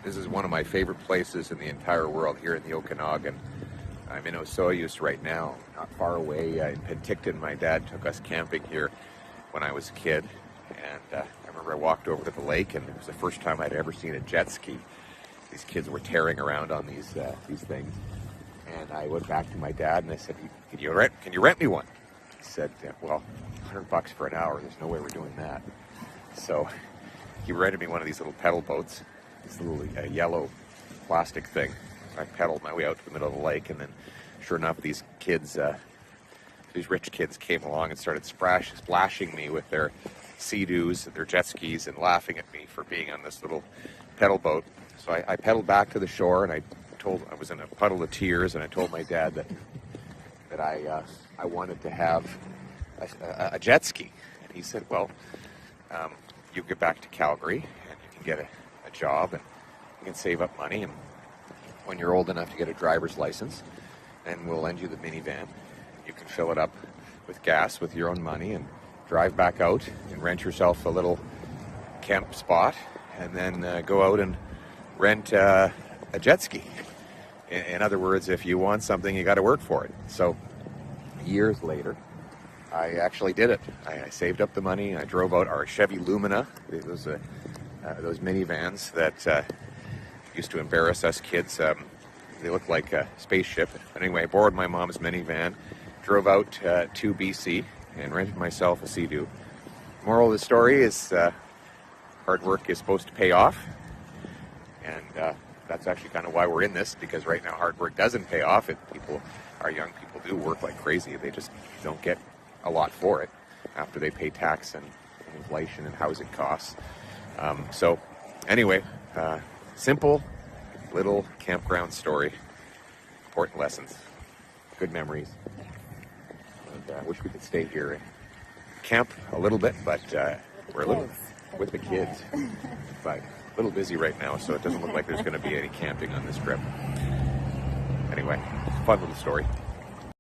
This is one of my favorite places in the entire world here in the Okanagan. I'm in Osoyoos right now, not far away in Penticton. My dad took us camping here when I was a kid, and I remember I walked over to the lake, and it was the first time I'd ever seen a jet ski. These kids were tearing around on these things, and I went back to my dad and I said, "Can you rent me one?" He said, "Well, $100 for an hour. There's no way we're doing that." So he rented me one of these little pedal boats, this little yellow plastic thing. I pedaled my way out to the middle of the lake, and then sure enough, these kids, these rich kids came along and started splashing me with their Sea-Doos and their jet skis and laughing at me for being on this little pedal boat. So I pedaled back to the shore, and I was in a puddle of tears, and I told my dad that I wanted to have a jet ski. And he said, "Well, you get back to Calgary, and you can get a job, and you can save up money, and when you're old enough to get a driver's license, then we'll lend you the minivan. You can fill it up with gas with your own money and drive back out and rent yourself a little camp spot, and then go out and rent a jet ski. In other words, if you want something, you got to work for it." So years later, I actually did it. I saved up the money. I drove out our Chevy Lumina, those minivans that used to embarrass us kids. They looked like a spaceship. But anyway, I borrowed my mom's minivan, drove out to BC, and rented myself a Sea-Doo. Moral of the story is hard work is supposed to pay off. And that's actually kind of why we're in this, because right now hard work doesn't pay off. Our young people do work like crazy. They just don't get a lot for it after they pay tax and inflation and housing costs. So anyway, simple little campground story, important lessons, good memories. And I wish we could stay here and camp a little bit, but we're a little with the kids, but a little busy right now, so it doesn't look like there's going to be any camping on this trip. Anyway, fun little story.